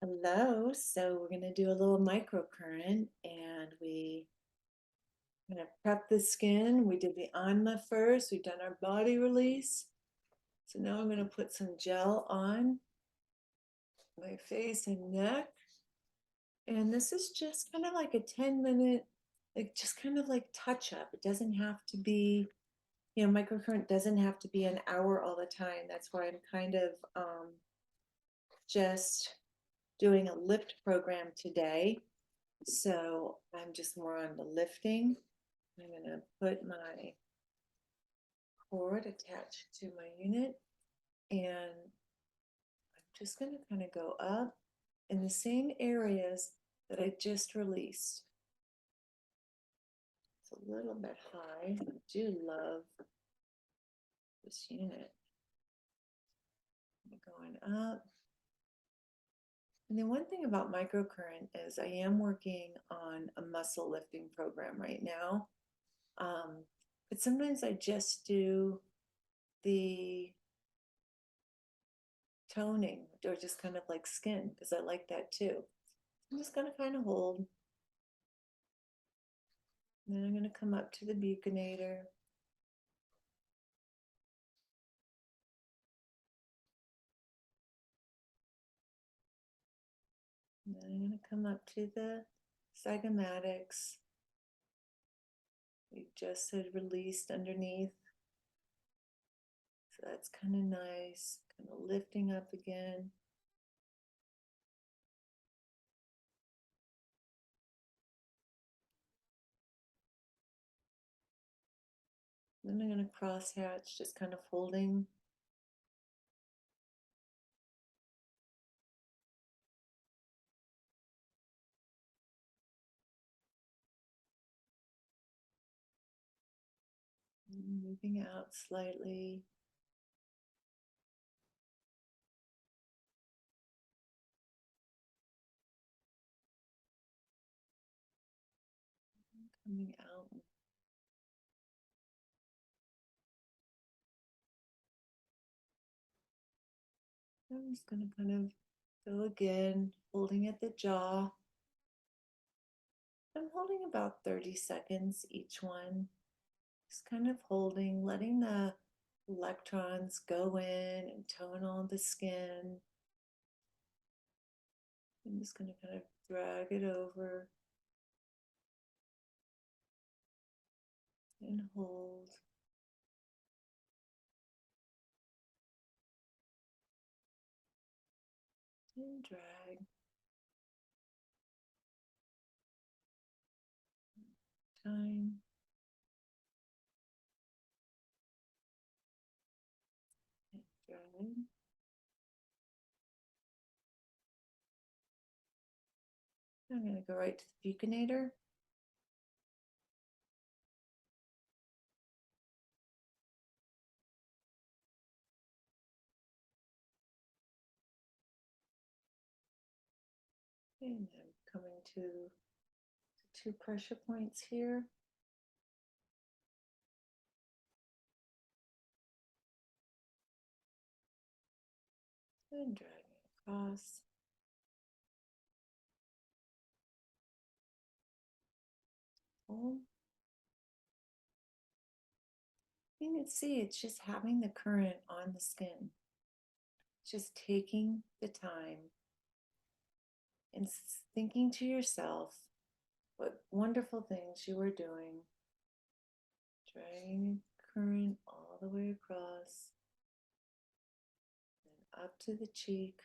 Hello. So we're going to do a little microcurrent and we going to prep the skin. We did the enema first. We've done our body release. So now I'm going to put some gel on my face and neck. And this is just kind of like a 10-minute, like just kind of like touch up. It doesn't have to be, microcurrent doesn't have to be an hour all the time. That's why I'm kind of just doing a lift program today. So I'm just more on the lifting. I'm going to put my cord attached to my unit and I'm just going to kind of go up in the same areas that I just released. It's a little bit high. I do love this unit. Going up. And then one thing about microcurrent is I am working on a muscle lifting program right now. But sometimes I just do the toning or just kind of like skin because I like that too. I'm just going to kind of hold. And then I'm going to come up to the buccinator. And then I'm going to come up to the zygomatics. We just had released underneath. So that's kind of nice. Kind of lifting up again. Then I'm going to cross hatch, just kind of holding. Moving out slightly. Coming out. I'm just going to kind of go again, holding at the jaw. I'm holding about 30 seconds each one. Just kind of holding, letting the electrons go in and tone on the skin. I'm just going to kind of drag it over and hold. And drag. Time. And drag. I'm going to go right to the buccinator. And I'm coming to the two pressure points here. And dragging across. Hold. You can see it's just having the current on the skin. Just taking the time and thinking to yourself what wonderful things you are doing. Dragging current all the way across and up to the cheek.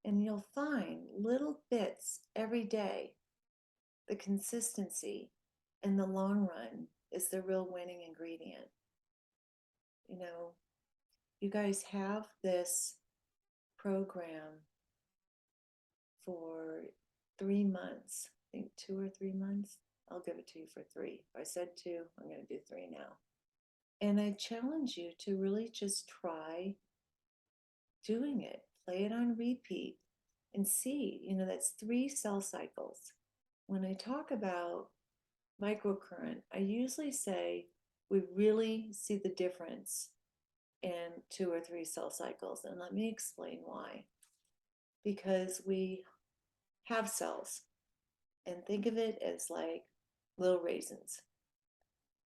And you'll find little bits every day. The consistency in the long run is the real winning ingredient. You guys have this program for 3 months. I think 2 or 3 months. I'll give it to you for 3. If I said 2, I'm going to do 3 now. And I challenge you to really just try doing it. Play it on repeat and see, that's 3 cell cycles. When I talk about microcurrent, I usually say we really see the difference in 2 or 3 cell cycles. And let me explain why. because we have cells, and think of it as like little raisins.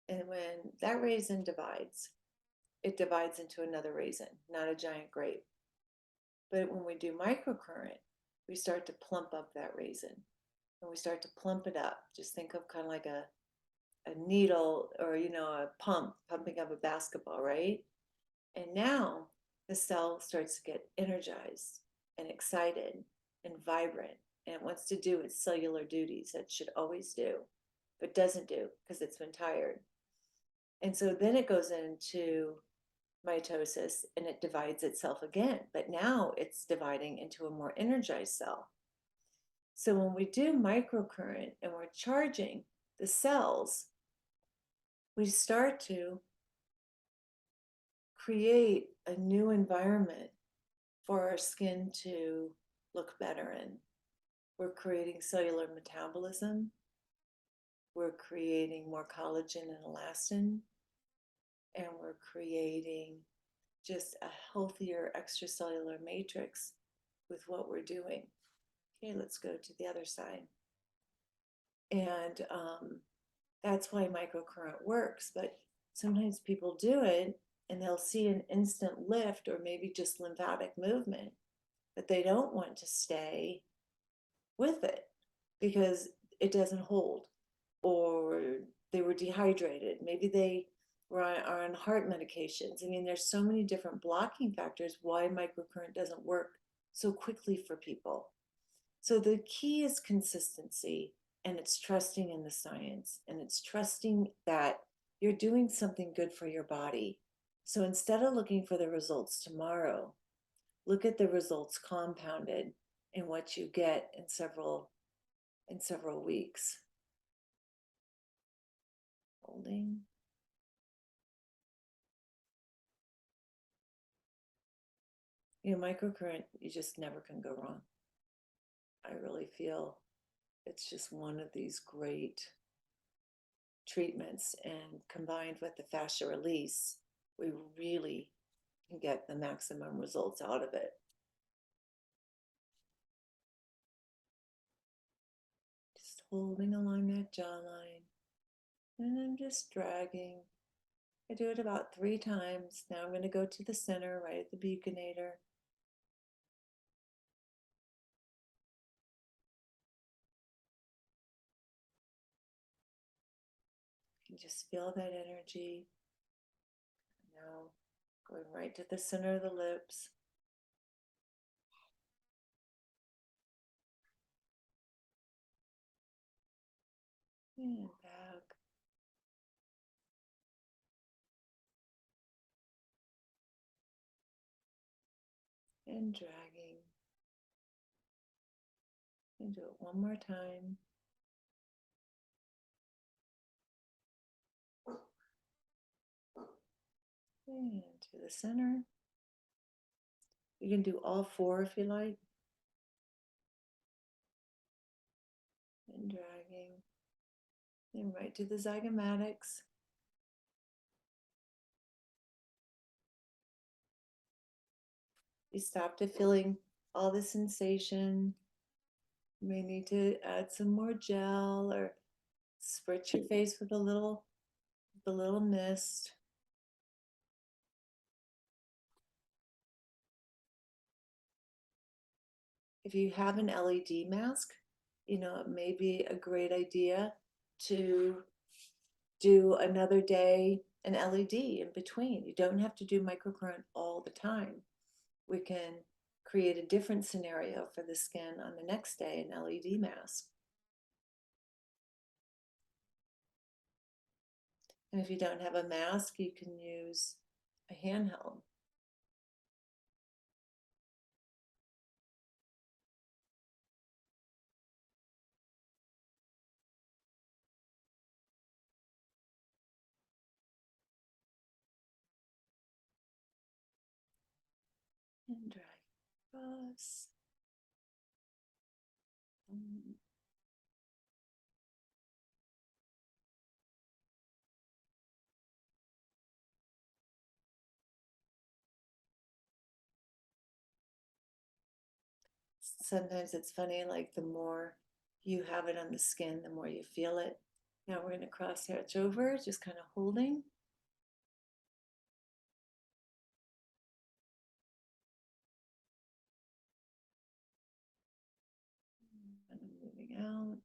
And when that raisin divides, it divides into another raisin, not a giant grape. But when we do microcurrent, we start to plump up that raisin. And we start to plump it up. Just think of kind of like a needle, or a pump pumping up a basketball, right? And now the cell starts to get energized and excited and vibrant, and it wants to do its cellular duties that it should always do, but doesn't do because it's been tired. And so then it goes into mitosis and it divides itself again, but now it's dividing into a more energized cell. So when we do microcurrent and we're charging the cells, we start to create a new environment for our skin to look better in. We're creating cellular metabolism. We're creating more collagen and elastin. And we're creating just a healthier extracellular matrix with what we're doing. Okay, let's go to the other side. And that's why microcurrent works. But sometimes people do it and they'll see an instant lift or maybe just lymphatic movement, but they don't want to stay with it because it doesn't hold, or they were dehydrated. Maybe they are on heart medications. I mean, there's so many different blocking factors why microcurrent doesn't work so quickly for people. So the key is consistency, and it's trusting in the science, and it's trusting that you're doing something good for your body. So instead of looking for the results tomorrow, look at the results compounded in what you get in several weeks. Holding. Microcurrent, you just never can go wrong. I really feel it's just one of these great treatments, and combined with the fascia release, we really can get the maximum results out of it. Just holding along that jawline, and I'm just dragging. I do it about 3 times. Now I'm going to go to the center, right at the buccinator. You can just feel that energy. Now going right to the center of the lips. And back. And dragging. And do it one more time. And to the center. You can do all 4 if you like. And dragging. And right to the zygomatics. You stop to feeling all the sensation. You may need to add some more gel or spritz your face with a little mist. If you have an LED mask, it may be a great idea to do another day an LED in between. You don't have to do microcurrent all the time. We can create a different scenario for the skin on the next day, an LED mask. And if you don't have a mask, you can use a handheld. And drag across. sometimes it's funny, like the more you have it on the skin, the more you feel it. Now we're going to cross hatch over, just kind of holding. And moving out.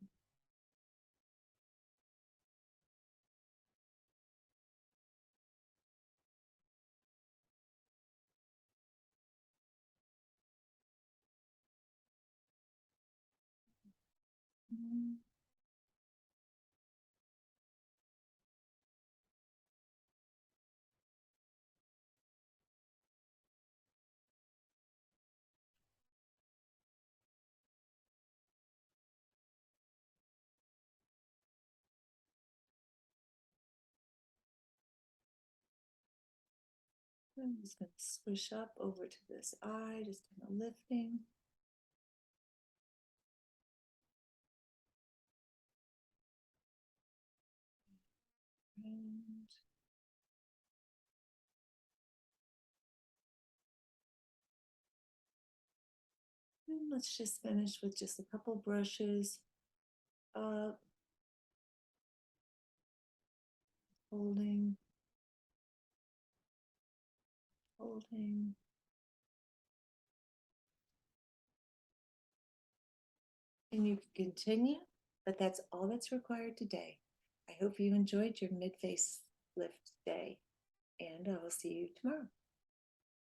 I'm just going to swish up over to this eye, just kind of lifting. And let's just finish with just a couple brushes up, holding, holding. And you can continue, but that's all that's required today. I hope you enjoyed your mid-face lift day, and I will see you tomorrow.